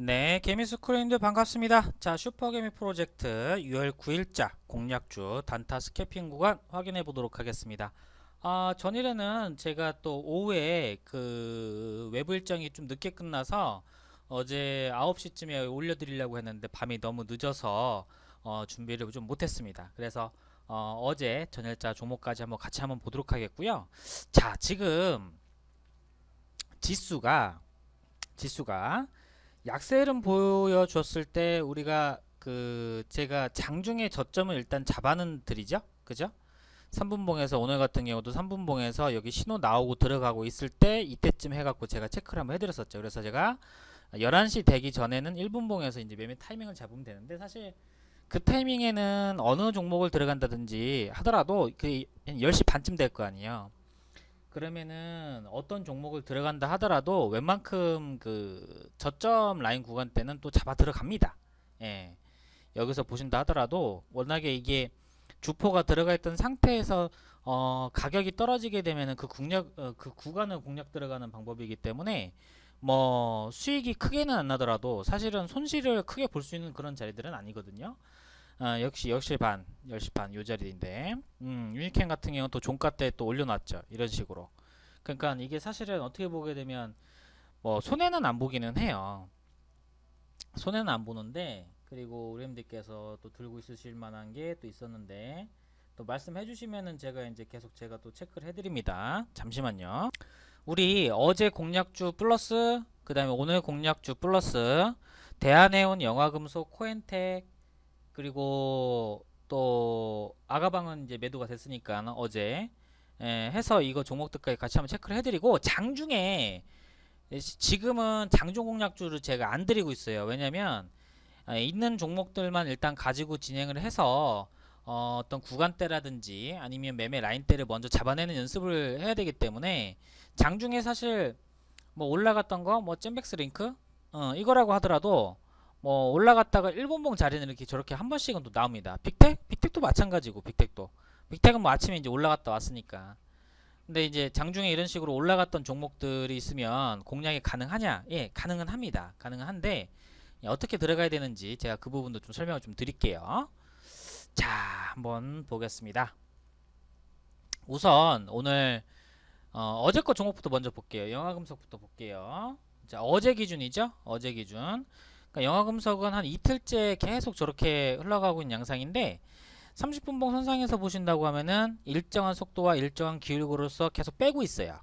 네, 개미스크린들 반갑습니다. 자, 슈퍼개미 프로젝트 6월 9일자 공략주 단타 스캐핑 구간 확인해 보도록 하겠습니다. 전일에는 제가 또 오후에 그 외부 일정이 좀 늦게 끝나서 어제 9시쯤에 올려드리려고 했는데 밤이 너무 늦어서 준비를 좀 못했습니다. 그래서 어제 전일자 종목까지 한번 같이 한번 보도록 하겠고요. 자, 지금 지수가 약세를 보여줬을 때 우리가 그 제가 장중에 저점을 일단 잡아는 드리죠. 그죠? 3분봉에서 오늘 같은 경우도 3분봉에서 여기 신호 나오고 들어가고 있을 때 이때쯤 해갖고 제가 체크를 한번 해드렸었죠. 그래서 제가 11시 되기 전에는 1분봉에서 이제 매매 타이밍을 잡으면 되는데 사실 그 타이밍에는 어느 종목을 들어간다든지 하더라도 그 10시 반쯤 될 거 아니에요. 그러면은 어떤 종목을 들어간다 하더라도 웬만큼 그 저점 라인 구간 때는 또 잡아 들어갑니다. 예. 여기서 보신다 하더라도 워낙에 이게 주포가 들어가 있던 상태에서 가격이 떨어지게 되면은 그 구간을 공략 들어가는 방법이기 때문에 뭐 수익이 크게는 안 나더라도 사실은 손실을 크게 볼 수 있는 그런 자리들은 아니거든요. 역시 10시 반 요 자리인데 유니캔 같은 경우는 또 종가 때 또 올려놨죠. 이런 식으로. 그러니까 이게 사실은 어떻게 보게 되면 뭐 손해는 안 보기는 해요. 손해는 안 보는데 그리고 우리님들께서 또 들고 있으실 만한 게 또 있었는데 또 말씀해 주시면은 제가 이제 계속 제가 또 체크를 해드립니다. 잠시만요. 우리 어제 공략주 플러스 그 다음에 오늘 공략주 플러스 대한해운, 영화금속, 코엔텍 그리고 또 아가방은 이제 매도가 됐으니까 어제 해서 이거 종목들까지 같이 한번 체크를 해드리고 장중에 지금은 장중 공략주를 제가 안 드리고 있어요. 왜냐면 있는 종목들만 일단 가지고 진행을 해서 어떤 구간대라든지 아니면 매매 라인대를 먼저 잡아내는 연습을 해야 되기 때문에 장중에 사실 뭐 올라갔던 거 뭐 잼백스 링크 이거라고 하더라도 뭐 올라갔다가 일본봉 자리는 이렇게 저렇게 한 번씩은 또 나옵니다. 빅텍도 마찬가지고 빅텍은 뭐 아침에 이제 올라갔다 왔으니까. 근데 이제 장중에 이런 식으로 올라갔던 종목들이 있으면 공략이 가능하냐? 예, 가능은 합니다. 가능은 한데 어떻게 들어가야 되는지 제가 그 부분도 좀 설명을 좀 드릴게요. 자, 한번 보겠습니다. 우선 오늘 어제 거 종목부터 먼저 볼게요. 영화금속부터 볼게요. 자, 어제 기준이죠? 어제 기준. 그러니까 영화금속은 한 이틀째 계속 저렇게 흘러가고 있는 양상인데 30분봉 선상에서 보신다고 하면은 일정한 속도와 일정한 기울기로서 계속 빼고 있어요.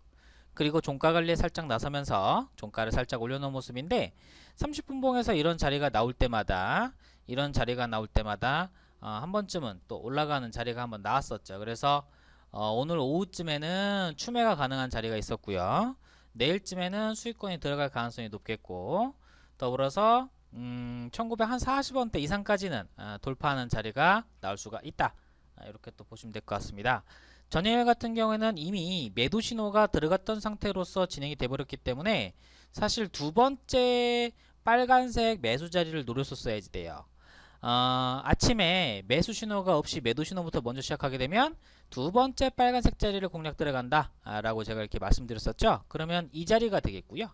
그리고 종가 관리에 살짝 나서면서 종가를 살짝 올려놓은 모습인데 30분봉에서 이런 자리가 나올 때마다 한 번쯤은 또 올라가는 자리가 한번 나왔었죠. 그래서 오늘 오후쯤에는 추매가 가능한 자리가 있었고요. 내일쯤에는 수익권이 들어갈 가능성이 높겠고 더불어서 1940원대 이상까지는 돌파하는 자리가 나올 수가 있다. 이렇게 또 보시면 될 것 같습니다. 전일 같은 경우에는 이미 매도 신호가 들어갔던 상태로서 진행이 돼버렸기 때문에 사실 두 번째 빨간색 매수 자리를 노렸었어야지 돼요. 아침에 매수 신호가 없이 매도 신호부터 먼저 시작하게 되면 두 번째 빨간색 자리를 공략 들어간다 라고 제가 이렇게 말씀드렸었죠. 그러면 이 자리가 되겠고요.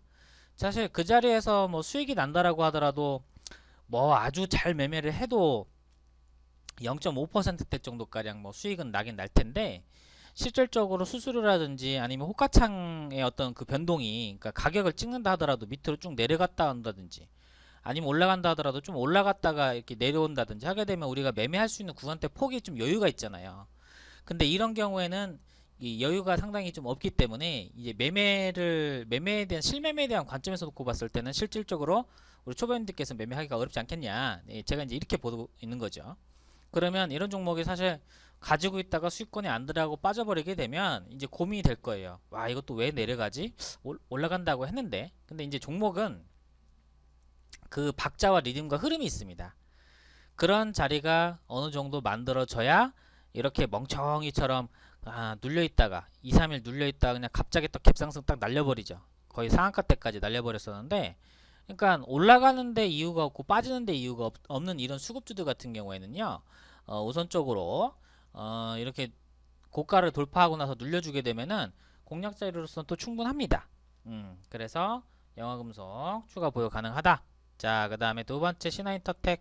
사실 그 자리에서 뭐 수익이 난다라고 하더라도 뭐 아주 잘 매매를 해도 0.5%대 정도가량 뭐 수익은 나긴 날 텐데 실질적으로 수수료라든지 아니면 호가창의 어떤 그 변동이 그러니까 가격을 찍는다 하더라도 밑으로 쭉 내려갔다 한다든지 아니면 올라간다 하더라도 좀 올라갔다가 이렇게 내려온다든지 하게 되면 우리가 매매할 수 있는 구간대 폭이 좀 여유가 있잖아요. 근데 이런 경우에는 이 여유가 상당히 좀 없기 때문에 이제 매매에 대한 실매매에 대한 관점에서 놓고 봤을 때는 실질적으로 우리 초보님들께서 매매하기가 어렵지 않겠냐. 네, 제가 이제 이렇게 보고 있는 거죠. 그러면 이런 종목이 사실 가지고 있다가 수익권이 안 들어가고 빠져버리게 되면 이제 고민이 될 거예요. 와, 이것도 왜 내려가지? 올라간다고 했는데. 근데 이제 종목은 그 박자와 리듬과 흐름이 있습니다. 그런 자리가 어느 정도 만들어져야 이렇게 멍청이처럼 눌려있다가 2, 3일 눌려있다가 그냥 갑자기 또 갭상승 딱 날려버리죠. 거의 상한가 때까지 날려버렸었는데 그러니까 올라가는데 이유가 없고 빠지는데 이유가 없는 이런 수급주들 같은 경우에는요. 우선적으로 이렇게 고가를 돌파하고 나서 눌려주게 되면은 공략 자리로서는 또 충분합니다. 그래서 영화금속 추가 보유 가능하다. 자, 그 다음에 두 번째 신한인터텍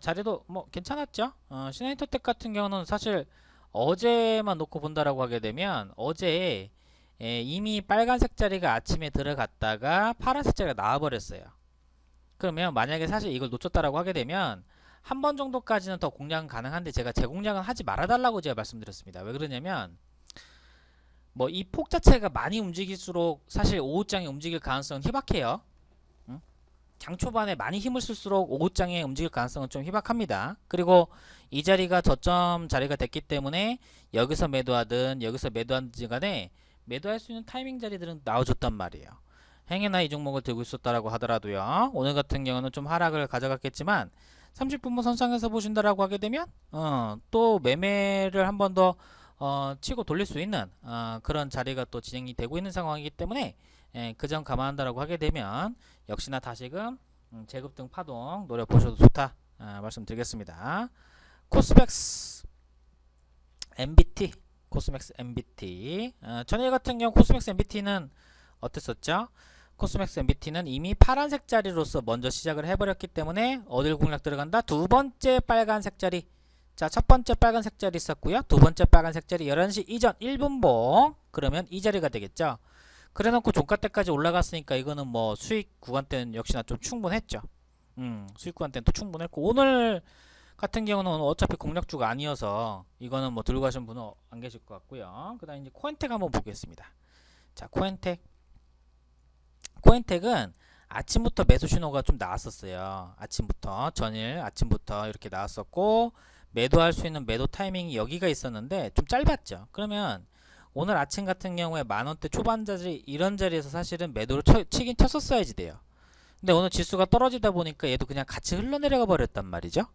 자리도 뭐 괜찮았죠. 신한인터텍 같은 경우는 사실 어제만 놓고 본다라고 하게 되면 어제 이미 빨간색 자리가 아침에 들어갔다가 파란색 자리가 나와버렸어요. 그러면 만약에 사실 이걸 놓쳤다라고 하게 되면 한 번 정도까지는 더 공략은 가능한데 제가 재공략은 하지 말아달라고 제가 말씀드렸습니다. 왜 그러냐면 뭐 이 폭 자체가 많이 움직일수록 사실 오후장에 움직일 가능성은 희박해요. 응? 장 초반에 많이 힘을 쓸수록 오후장에 움직일 가능성은 좀 희박합니다. 그리고 이 자리가 저점 자리가 됐기 때문에 여기서 매도하든 여기서 매도하든 간에 매도할 수 있는 타이밍 자리들은 나와줬단 말이에요. 행여나 이 종목을 들고 있었다라고 하더라도요. 오늘 같은 경우는 좀 하락을 가져갔겠지만 30분봉 선상에서 보신다라고 하게 되면 또 매매를 한 번 더 치고 돌릴 수 있는 그런 자리가 또 진행이 되고 있는 상황이기 때문에 그 점 감안한다라고 하게 되면 역시나 다시금 재급등 파동 노려보셔도 좋다 말씀드리겠습니다. 코스맥스 MBT 코스맥스 MBT 전일 같은 경우 코스맥스 MBT는 어땠었죠? 코스맥스 MBT는 이미 파란색 자리로서 먼저 시작을 해버렸기 때문에 어딜 공략 들어간다? 두 번째 빨간색 자리. 자, 첫 번째 빨간색 자리 있었고요. 두 번째 빨간색 자리 11시 이전 1분봉. 그러면 이 자리가 되겠죠. 그래놓고 종가 때까지 올라갔으니까 이거는 뭐 수익 구간 때는 역시나 좀 충분했죠. 수익 구간 때는 또 충분했고 오늘 같은 경우는 어차피 공략주가 아니어서 이거는 뭐 들고 가신 분은 안 계실 것 같고요. 그 다음에 이제 코엔텍 한번 보겠습니다. 자, 코엔텍은 아침부터 매수 신호가 좀 나왔었어요. 아침부터 전일 아침부터 이렇게 나왔었고 매도할 수 있는 매도 타이밍이 여기가 있었는데 좀 짧았죠. 그러면 오늘 아침 같은 경우에 만원대 초반 자리 이런 자리에서 사실은 매도를 치긴 쳤었어야지 돼요. 근데 오늘 지수가 떨어지다 보니까 얘도 그냥 같이 흘러내려가 버렸단 말이죠.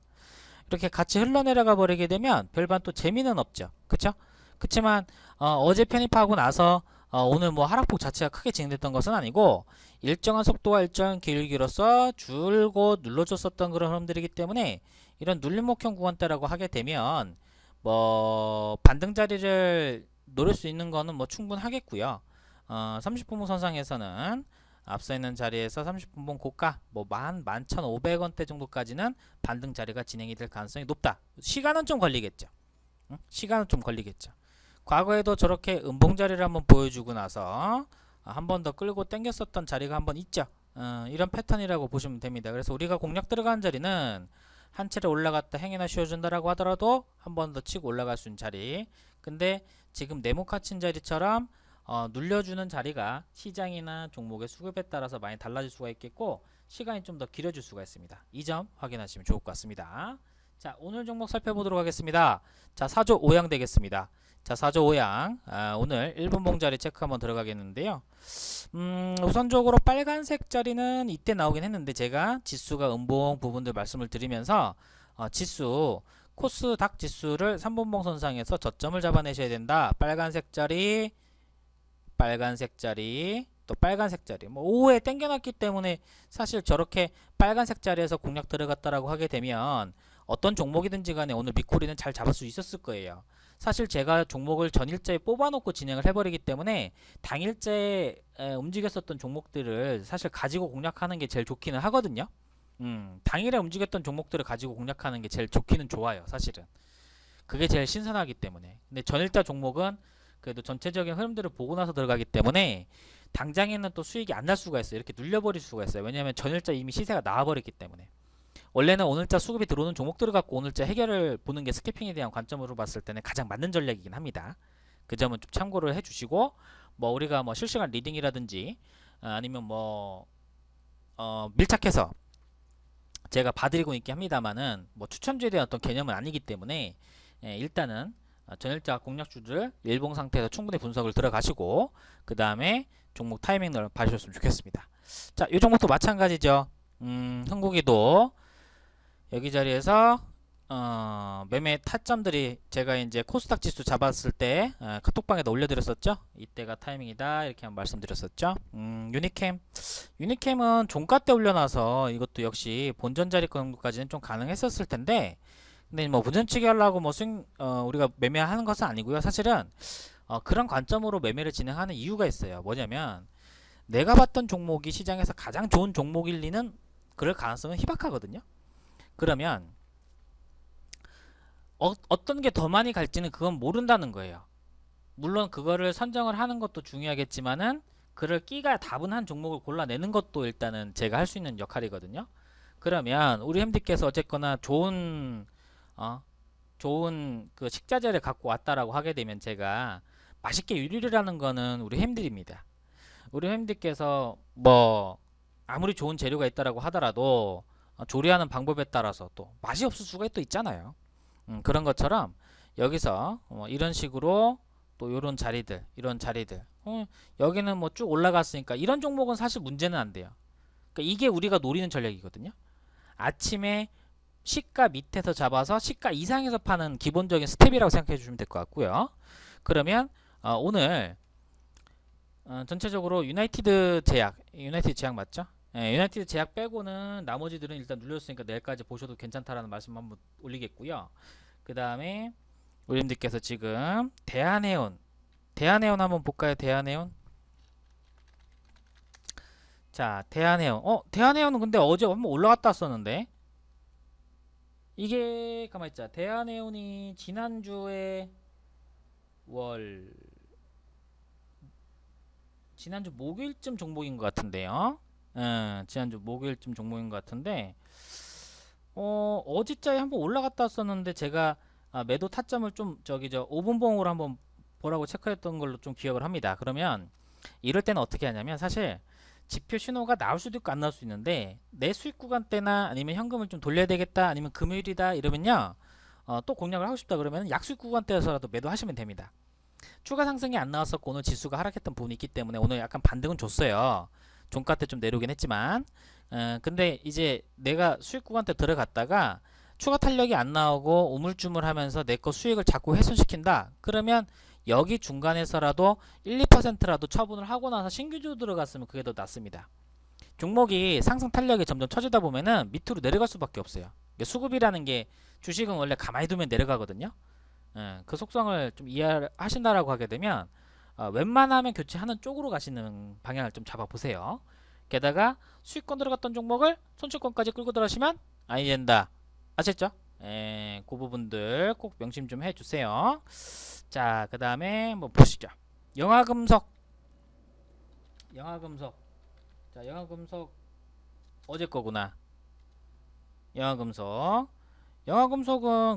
이렇게 같이 흘러내려가 버리게 되면 별반 또 재미는 없죠. 그쵸? 그치만 어제 편입하고 나서 오늘 뭐 하락폭 자체가 크게 진행됐던 것은 아니고 일정한 속도와 일정한 길이로서 줄곧 눌러줬었던 그런 흐름들이기 때문에 이런 눌림목형 구간대라고 하게 되면 뭐 반등 자리를 노릴 수 있는 거는 뭐 충분하겠고요. 30분봉 선상에서는 앞서 있는 자리에서 30분봉 고가 뭐 11,500원대 정도까지는 반등 자리가 진행이 될 가능성이 높다. 시간은 좀 걸리겠죠. 시간은 좀 걸리겠죠. 과거에도 저렇게 음봉 자리를 한번 보여주고 나서 한 번 더 끌고 당겼었던 자리가 한번 있죠. 이런 패턴이라고 보시면 됩니다. 그래서 우리가 공략 들어가는 자리는 한 차례 올라갔다 행위나 쉬어준다라고 하더라도 한 번 더 치고 올라갈 수 있는 자리. 근데 지금 네모카친 자리처럼 눌려주는 자리가 시장이나 종목의 수급에 따라서 많이 달라질 수가 있겠고 시간이 좀 더 길어질 수가 있습니다. 이 점 확인하시면 좋을 것 같습니다. 자, 오늘 종목 살펴보도록 하겠습니다. 자, 4조 5양 되겠습니다. 자, 4조 5양 오늘 1분봉 자리 체크 한번 들어가겠는데요. 우선적으로 빨간색 자리는 이때 나오긴 했는데 제가 지수가 음봉 부분들 말씀을 드리면서 지수 코스닥 지수를 3분봉 선상에서 저점을 잡아내셔야 된다. 빨간색 자리 또 빨간색 자리 뭐 오후에 땡겨놨기 때문에 사실 저렇게 빨간색 자리에서 공략 들어갔다라고 하게 되면 어떤 종목이든지 간에 오늘 미코리는 잘 잡을 수 있었을 거예요. 사실 제가 종목을 전일자에 뽑아놓고 진행을 해버리기 때문에 당일자에 움직였었던 종목들을 사실 가지고 공략하는 게 제일 좋기는 하거든요. 당일에 움직였던 종목들을 가지고 공략하는 게 제일 좋기는 좋아요. 사실은 그게 제일 신선하기 때문에. 근데 전일자 종목은 그래도 전체적인 흐름들을 보고 나서 들어가기 때문에 당장에는 또 수익이 안 날 수가 있어요. 이렇게 눌려버릴 수가 있어요. 왜냐하면 전일자 이미 시세가 나와버렸기 때문에. 원래는 오늘자 수급이 들어오는 종목들을 갖고 오늘자 해결을 보는 게 스캐핑에 대한 관점으로 봤을 때는 가장 맞는 전략이긴 합니다. 그 점은 좀 참고를 해주시고 뭐 우리가 뭐 실시간 리딩이라든지 아니면 뭐 밀착해서 제가 봐드리고 있긴 합니다만은 뭐 추천주에 대한 어떤 개념은 아니기 때문에 일단은 전일자 공략주들 일봉 상태에서 충분히 분석을 들어가시고 그 다음에 종목 타이밍을 봐주셨으면 좋겠습니다. 자, 이 종목도 마찬가지죠. 흥국이도 여기 자리에서 매매 타점들이 제가 이제 코스닥 지수 잡았을 때 카톡방에다 올려드렸었죠. 이때가 타이밍이다 이렇게 한번 말씀드렸었죠. 유니캠은 종가 때 올려놔서 이것도 역시 본전 자리 정도까지는 좀 가능했었을 텐데 근데 뭐 본전치기 하려고 뭐 우리가 매매하는 것은 아니고요. 사실은 그런 관점으로 매매를 진행하는 이유가 있어요. 뭐냐면 내가 봤던 종목이 시장에서 가장 좋은 종목일 리는 그럴 가능성은 희박하거든요. 그러면 어떤 게 더 많이 갈지는 그건 모른다는 거예요. 물론 그거를 선정을 하는 것도 중요하겠지만은 그럴 끼가 다분한 종목을 골라내는 것도 일단은 제가 할 수 있는 역할이거든요. 그러면 우리 햄디께서 어쨌거나 좋은 그 식자재를 갖고 왔다라고 하게 되면 제가 맛있게 요리를 하는 거는 우리 햄들입니다. 우리 햄들께서 뭐 아무리 좋은 재료가 있다라고 하더라도 조리하는 방법에 따라서 또 맛이 없을 수가 또 있잖아요. 그런 것처럼 여기서 이런 식으로 또 이런 자리들 여기는 뭐 쭉 올라갔으니까 이런 종목은 사실 문제는 안 돼요. 그러니까 이게 우리가 노리는 전략이거든요. 아침에 시가 밑에서 잡아서 시가 이상에서 파는 기본적인 스텝이라고 생각해 주시면 될 것 같고요. 그러면 오늘 전체적으로 유나이티드 제약 맞죠? 유나이티드 제약 빼고는 나머지들은 일단 눌렸으니까 내일까지 보셔도 괜찮다라는 말씀 한번 올리겠고요. 그 다음에 우리님들께서 지금 대한해운 한번 볼까요? 대한해운. 자, 대한해운. 대한해운은 근데 어제 한번 올라갔다 왔었는데 이게 가만히 있자. 대한해운이 지난주 목요일쯤 종목인 것 같은데요. 지난주 목요일쯤 종목인 것 같은데 어제자에 한번 올라갔다 왔었는데 제가 매도 타점을 좀 5분봉으로 한번 보라고 체크했던 걸로 좀 기억을 합니다. 그러면 이럴 때는 어떻게 하냐면 사실 지표 신호가 나올 수도 있고 안 나올 수 있는데 내 수익 구간대나 아니면 현금을 좀 돌려야 되겠다 아니면 금요일이다 이러면요 또 공략을 하고 싶다 그러면 약수익 구간대에서라도 매도하시면 됩니다. 추가 상승이 안 나왔었고 오늘 지수가 하락했던 부분이 있기 때문에 오늘 약간 반등은 줬어요. 종가 때 좀 내려오긴 했지만 근데 이제 내가 수익 구간대 들어갔다가 추가 탄력이 안 나오고 우물쭈물하면서 내 거 수익을 자꾸 훼손시킨다 그러면 여기 중간에서라도 1, 2%라도 처분을 하고 나서 신규주 들어갔으면 그게 더 낫습니다. 종목이 상승 탄력이 점점 처지다 보면은 밑으로 내려갈 수밖에 없어요. 수급이라는 게 주식은 원래 가만히 두면 내려가거든요. 그 속성을 좀 이해하신다라고 하게 되면 웬만하면 교체하는 쪽으로 가시는 방향을 좀 잡아보세요. 게다가 수익권 들어갔던 종목을 손실권까지 끌고 들어가시면 아니 된다. 아셨죠? 그 부분들 꼭 명심 좀 해주세요. 자, 그 다음에 뭐 보시죠. 영화금속. 자, 영화금속 어제 거구나. 영화금속은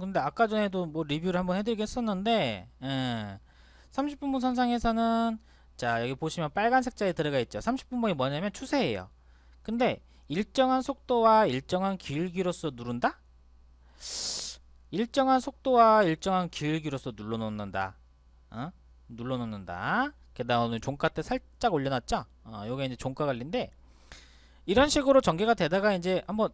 근데 아까 전에도 뭐 리뷰를 한번 해드리겠었는데 30분봉 선상에서는 자 여기 보시면 빨간색 자에 들어가 있죠. 30분봉이 뭐냐면 추세예요. 근데 일정한 속도와 일정한 기울기로서 누른다? 일정한 속도와 일정한 기울기로서 눌러놓는다. 눌러놓는다. 게다가 오늘 종가 때 살짝 올려놨죠? 요게 이제 종가 관리인데 이런 식으로 전개가 되다가 이제 한번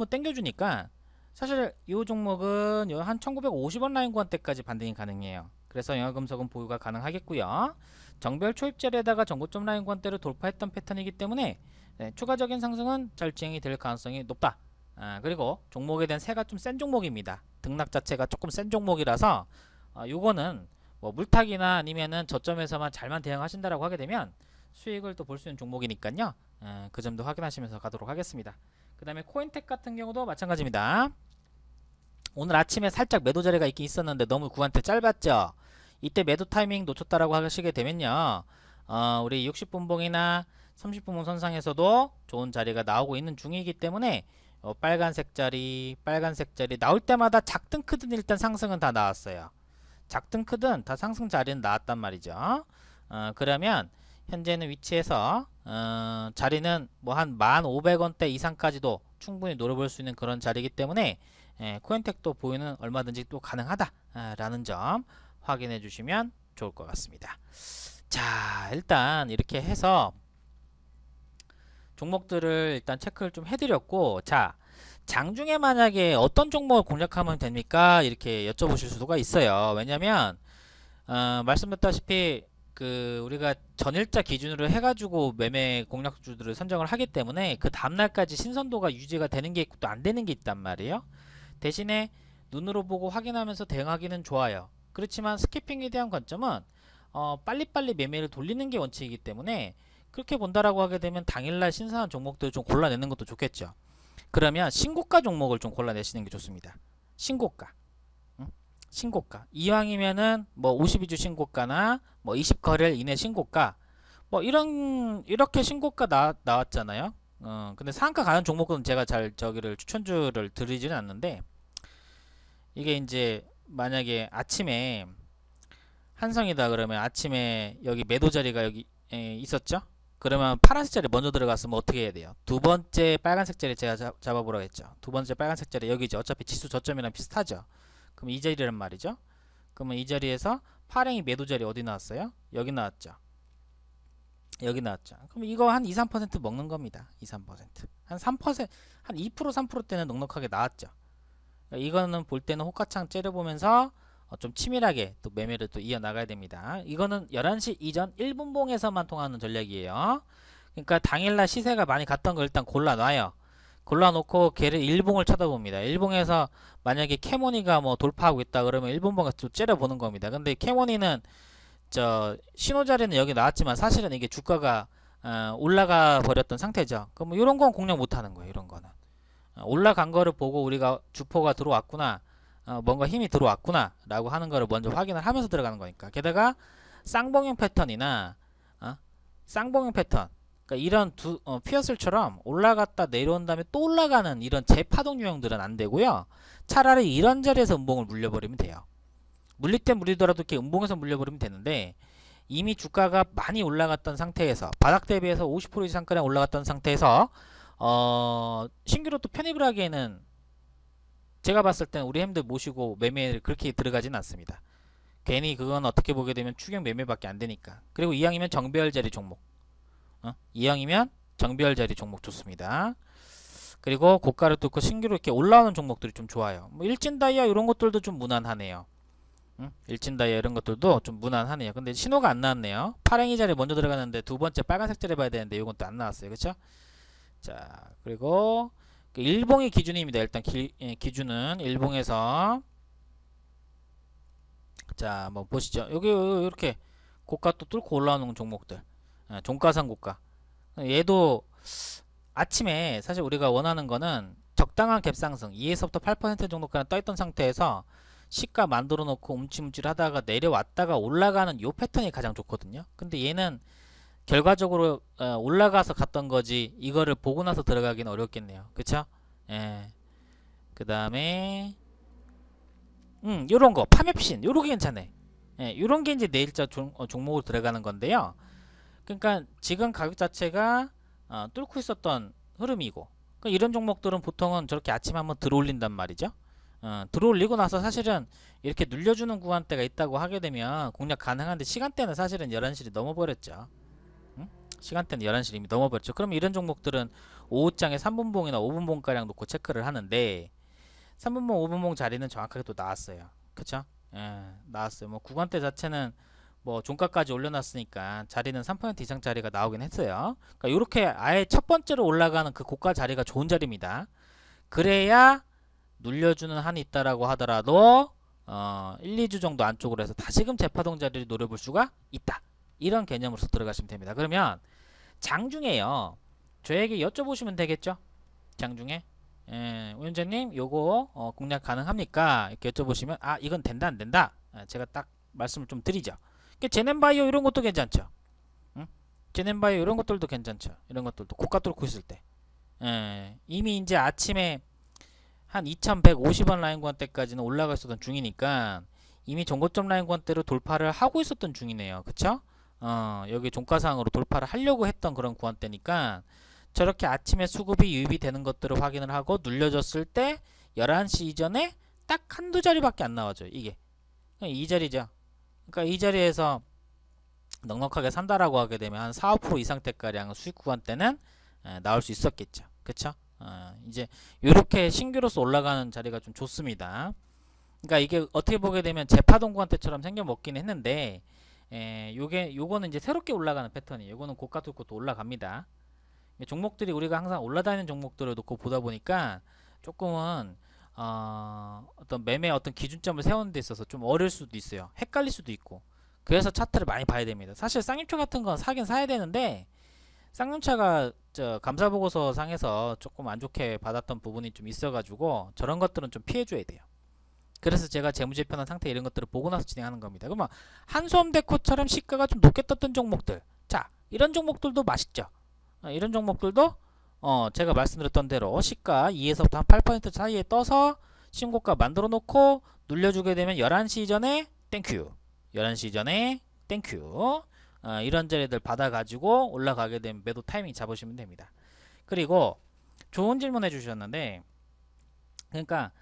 당겨주니까 사실 이 종목은 한 1950원 라인 구간대까지 반등이 가능해요. 그래서 영화금속은 보유가 가능하겠고요. 정별 초입자리에다가 전고점 라인 구간대를 돌파했던 패턴이기 때문에 추가적인 상승은 잘 진행이 될 가능성이 높다. 그리고 종목에 대한 세가 좀 센 종목입니다. 등락 자체가 조금 센 종목이라서 요거는 뭐 물타기나 아니면은 저점에서만 잘만 대응하신다라고 하게 되면 수익을 또 볼 수 있는 종목이니까요. 그 점도 확인하시면서 가도록 하겠습니다. 그 다음에 코인텍 같은 경우도 마찬가지입니다. 오늘 아침에 살짝 매도 자리가 있긴 있었는데 너무 구간대 짧았죠. 이때 매도 타이밍 놓쳤다라고 하시게 되면요 우리 60분봉이나 30분봉 선상에서도 좋은 자리가 나오고 있는 중이기 때문에 빨간색 자리 나올 때마다 작든 크든 일단 상승은 다 나왔어요. 작든 크든 다 상승 자리는 나왔단 말이죠. 그러면 현재는 위치에서 자리는 뭐 한 1,500원대 이상까지도 충분히 노려볼 수 있는 그런 자리이기 때문에 코인텍도 보유는 얼마든지 또 가능하다라는 점 확인해 주시면 좋을 것 같습니다. 자, 일단 이렇게 해서 종목들을 일단 체크를 좀 해드렸고, 자, 장중에 만약에 어떤 종목을 공략하면 됩니까? 이렇게 여쭤보실 수가 있어요. 왜냐면 말씀드렸다시피 우리가 전일자 기준으로 해가지고 매매 공략주들을 선정을 하기 때문에 그 다음날까지 신선도가 유지가 되는 게 있고 또 안 되는 게 있단 말이에요. 대신에 눈으로 보고 확인하면서 대응하기는 좋아요. 그렇지만 스키핑에 대한 관점은 빨리빨리 매매를 돌리는 게 원칙이기 때문에 그렇게 본다라고 하게 되면 당일날 신선한 종목들을 좀 골라내는 것도 좋겠죠. 그러면 신고가 종목을 좀 골라내시는 게 좋습니다. 신고가. 응? 신고가. 이왕이면은 뭐 52주 신고가나 뭐 20거래일 이내 신고가 뭐 이렇게 신고가 나왔잖아요. 근데 상한가 가는 종목은 제가 잘 저기를 추천주를 드리지는 않는데 이게 이제 만약에 아침에 한성이다 그러면 아침에 여기 매도 자리가 여기 있었죠? 그러면 파란색 자리 먼저 들어갔으면 어떻게 해야 돼요? 두 번째 빨간색 자리 제가 잡아보라고 했죠. 두 번째 빨간색 자리 여기죠. 어차피 지수 저점이랑 비슷하죠. 그럼 이 자리란 말이죠. 그러면 이 자리에서 파랭이 매도 자리 어디 나왔어요? 여기 나왔죠. 여기 나왔죠. 그럼 이거 한 2, 3% 먹는 겁니다. 2, 3%. 한 3%, 한 2%, 3%대는 넉넉하게 나왔죠. 이거는 볼 때는 호가창 째려보면서 좀 치밀하게 또 매매를 또 이어나가야 됩니다. 이거는 11시 이전 1분봉에서만 통하는 전략이에요. 그러니까 당일날 시세가 많이 갔던 걸 일단 골라놔요. 골라놓고 걔를 일봉을 쳐다봅니다. 일봉에서 만약에 캐모니가 뭐 돌파하고 있다 그러면 일분봉에서 또 째려보는 겁니다. 근데 캐모니는 저 신호자리는 여기 나왔지만 사실은 이게 주가가 올라가 버렸던 상태죠. 그럼 뭐 이런 건 공략 못하는 거예요. 이런 거는 올라간 거를 보고 우리가 주포가 들어왔구나, 뭔가 힘이 들어왔구나 라고 하는 거를 먼저 확인을 하면서 들어가는 거니까. 게다가 쌍봉형 패턴이나 쌍봉형 패턴, 그러니까 이런 피어슬처럼 올라갔다 내려온 다음에 또 올라가는 이런 재파동 유형들은 안 되고요. 차라리 이런 자리에서 음봉을 물려버리면 돼요. 물릴 때 물리더라도 이렇게 음봉에서 물려버리면 되는데, 이미 주가가 많이 올라갔던 상태에서 바닥 대비해서 50% 이상가량 올라갔던 상태에서 신규로 또 편입을 하기에는 제가 봤을 때는 우리 햄들 모시고 매매를 그렇게 들어가진 않습니다. 괜히 그건 어떻게 보게 되면 추격 매매밖에 안 되니까. 그리고 이왕이면 정배열 자리 종목, 이왕이면 정배열 자리 종목 좋습니다. 그리고 고가를 뚫고 신규로 이렇게 올라오는 종목들이 좀 좋아요. 뭐 일진다이아 이런 것들도 좀 무난하네요. 일진다이아 이런 것들도 좀 무난하네요. 근데 신호가 안 나왔네요. 파랭이 자리 먼저 들어가는데 두 번째 빨간색 자리 봐야 되는데 이건 또 안 나왔어요. 그쵸? 자, 그리고 일봉이 기준입니다. 일단 기준은 일봉에서 자, 뭐 보시죠. 여기 이렇게 고가 또 뚫고 올라오는 종목들, 종가상 고가. 얘도 아침에 사실 우리가 원하는 거는 적당한 갭상승 2에서부터 8% 정도까지 떠있던 상태에서 시가 만들어 놓고 움찔움찔 하다가 내려왔다가 올라가는 요 패턴이 가장 좋거든요. 근데 얘는 결과적으로 올라가서 갔던 거지 이거를 보고 나서 들어가기는 어렵겠네요. 그쵸? 예. 그 다음에 요런거 파맵신 요렇게 괜찮네. 예, 요런 게 이제 내일자 종목으로 들어가는 건데요. 그러니까 지금 가격 자체가 뚫고 있었던 흐름이고, 그러니까 이런 종목들은 보통은 저렇게 아침에 한번 들어올린단 말이죠. 들어올리고 나서 사실은 이렇게 눌려주는 구간대가 있다고 하게 되면 공략 가능한데, 시간대는 사실은 11시를 넘어버렸죠. 시간대는 11시를 이미 넘어버렸죠. 그럼 이런 종목들은 오후장에 3분봉이나 5분봉가량 놓고 체크를 하는데, 3분봉, 5분봉 자리는 정확하게 또 나왔어요. 그쵸? 예, 나왔어요. 뭐 구간대 자체는 뭐 종가까지 올려놨으니까 자리는 3% 이상 자리가 나오긴 했어요. 그러니까 이렇게 아예 첫 번째로 올라가는 그 고가 자리가 좋은 자리입니다. 그래야 눌려주는 한이 있다라고 하더라도 1, 2주 정도 안쪽으로 해서 다시금 재파동 자리를 노려볼 수가 있다. 이런 개념으로서 들어가시면 됩니다. 그러면 장중에요, 저에게 여쭤보시면 되겠죠? 장중에 위원장님 요거 공략 가능합니까? 이렇게 여쭤보시면 이건 된다 안 된다 제가 딱 말씀을 좀 드리죠. 제넨바이오 이런 것도 괜찮죠. 제넨바이오 이런 것들도 괜찮죠. 이런 것들도 고가 뚫고 있을 때 이미 이제 아침에 한 2150원 라인 구간대까지는 올라가 있었던 중이니까 이미 종고점 라인 구간대로 돌파를 하고 있었던 중이네요. 그쵸? 여기 종가상으로 돌파를 하려고 했던 그런 구간대니까 저렇게 아침에 수급이 유입이 되는 것들을 확인을 하고 눌려졌을 때 11시 이전에 딱 한두 자리밖에 안 나와줘요. 이게 이 자리죠. 그러니까 이 자리에서 넉넉하게 산다라고 하게 되면 한 4, 5% 이상대가량 수익 구간대는 나올 수 있었겠죠. 그쵸? 이제 이렇게 신규로서 올라가는 자리가 좀 좋습니다. 그러니까 이게 어떻게 보게 되면 재파동 구간대처럼 생겨 먹긴 했는데, 요거는 이제 새롭게 올라가는 패턴이에요. 요거는 고가 뚫고 또 올라갑니다. 종목들이 우리가 항상 올라다니는 종목들을 놓고 보다 보니까 조금은 어떤 매매 어떤 기준점을 세우는 데 있어서 좀 어려울 수도 있어요. 헷갈릴 수도 있고. 그래서 차트를 많이 봐야 됩니다. 사실 쌍용차 같은 건 사긴 사야 되는데 쌍용차가 저 감사보고서 상에서 조금 안 좋게 받았던 부분이 좀 있어가지고 저런 것들은 좀 피해줘야 돼요. 그래서 제가 재무제표나 상태 이런 것들을 보고 나서 진행하는 겁니다. 그러면 한수홈데코처럼 시가가 좀 높게 떴던 종목들, 자 이런 종목들도 맛있죠. 이런 종목들도 제가 말씀드렸던 대로 시가 2에서부터 한 8% 사이에 떠서 신고가 만들어 놓고 눌려주게 되면 11시 전에 땡큐, 11시 전에 땡큐, 이런 자리들 받아가지고 올라가게 되면 매도 타이밍 잡으시면 됩니다. 그리고 좋은 질문 해주셨는데, 그러니까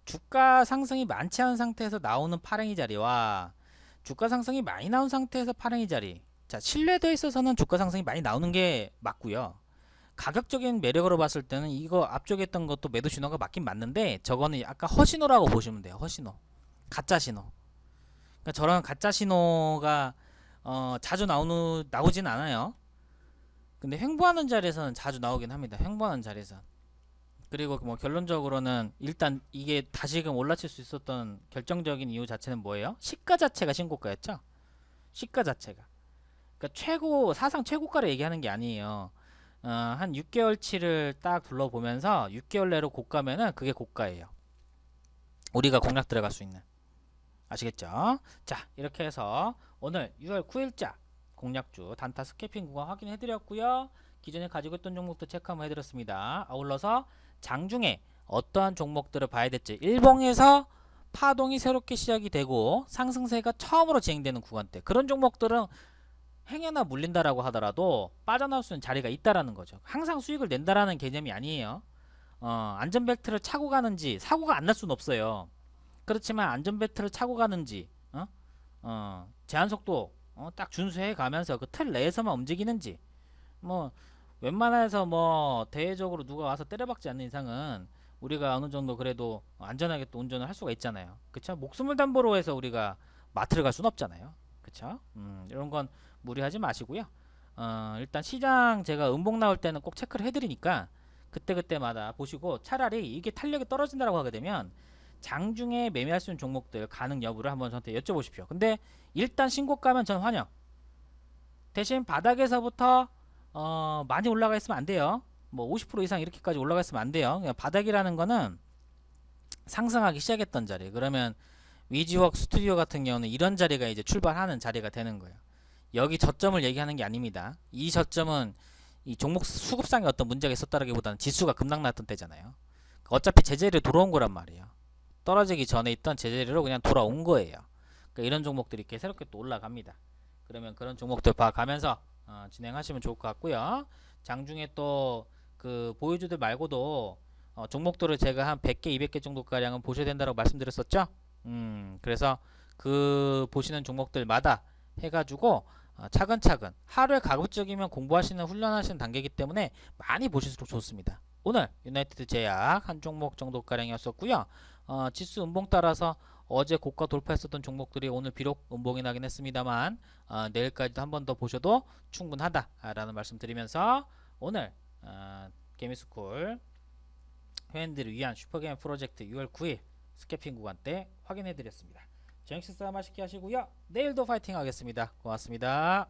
주가 상승이 많지 않은 상태에서 나오는 파랭이 자리와 주가 상승이 많이 나온 상태에서 파랭이 자리, 자 신뢰도에 있어서는 주가 상승이 많이 나오는 게 맞고요. 가격적인 매력으로 봤을 때는 이거 앞쪽에 했던 것도 매도 신호가 맞긴 맞는데, 저거는 아까 허신호라고 보시면 돼요. 허신호, 가짜 신호. 그러니까 저런 가짜 신호가 자주 나오진 않아요. 근데 횡보하는 자리에서는 자주 나오긴 합니다. 횡보하는 자리에서. 그리고 뭐 결론적으로는 일단 이게 다시금 올라칠 수 있었던 결정적인 이유 자체는 뭐예요? 시가 자체가 신고가였죠. 시가 자체가. 그러니까 사상 최고가를 얘기하는 게 아니에요. 한 6개월치를 딱 둘러보면서 6개월 내로 고가면은 그게 고가예요. 우리가 공략 들어갈 수 있는. 아시겠죠? 자, 이렇게 해서 오늘 6월 9일자 공략주 단타 스캐핑 구간 확인해 드렸고요. 기존에 가지고 있던 종목도 체크 한번 해드렸습니다. 아울러서 장중에 어떠한 종목들을 봐야 될지, 일봉에서 파동이 새롭게 시작이 되고 상승세가 처음으로 진행되는 구간대, 그런 종목들은 행여나 물린다라고 하더라도 빠져나올 수 있는 자리가 있다라는 거죠. 항상 수익을 낸다라는 개념이 아니에요. 안전벨트를 차고 가는지, 사고가 안 날 수는 없어요. 그렇지만 안전벨트를 차고 가는지, 제한속도 딱 준수해 가면서 그 틀 내에서만 움직이는지, 뭐 웬만해서 뭐 대외적으로 누가 와서 때려박지 않는 이상은 우리가 어느 정도 그래도 안전하게 또 운전을 할 수가 있잖아요. 그쵸? 목숨을 담보로 해서 우리가 마트를 갈 수는 없잖아요. 그쵸? 이런 건 무리하지 마시고요. 일단 시장 제가 음봉 나올 때는 꼭 체크를 해드리니까 그때그때마다 보시고, 차라리 이게 탄력이 떨어진다고 하게 되면 장중에 매매할 수 있는 종목들 가능 여부를 한번 저한테 여쭤보십시오. 근데 일단 신고가면 전 환영. 대신 바닥에서부터 많이 올라가 있으면 안 돼요. 뭐 50% 이상 이렇게까지 올라가 있으면 안 돼요. 그냥 바닥이라는 거는 상승하기 시작했던 자리. 그러면 위지웍 스튜디오 같은 경우는 이런 자리가 이제 출발하는 자리가 되는 거예요. 여기 저점을 얘기하는 게 아닙니다. 이 저점은 이 종목 수급상에 어떤 문제가 있었다기보다는 지수가 급락 났던 때잖아요. 어차피 제자리로 돌아온 거란 말이에요. 떨어지기 전에 있던 제자리로 그냥 돌아온 거예요. 그러니까 이런 종목들이 이렇게 새롭게 또 올라갑니다. 그러면 그런 종목들 봐가면서 진행하시면 좋을 것 같고요. 장중에 또 그 보유주들 말고도 종목들을 제가 한 100개, 200개 정도 가량은 보셔야 된다고 말씀드렸었죠. 그래서 그 보시는 종목들마다 해가지고 차근차근, 하루에 가급적이면 공부하시는, 훈련하시는 단계이기 때문에 많이 보실수록 좋습니다. 오늘 유나이티드 제약 한 종목 정도 가량이었었고요. 지수 음봉 따라서 어제 고가 돌파했었던 종목들이 오늘 비록 음봉이 나긴 했습니다만 내일까지도 한 번 더 보셔도 충분하다라는 말씀 드리면서, 오늘 개미스쿨 회원들을 위한 슈퍼게임 프로젝트 6월 9일 스캐핑 구간 때 확인해 드렸습니다. 저녁 식사 맛있게 하시고요. 내일도 파이팅 하겠습니다. 고맙습니다.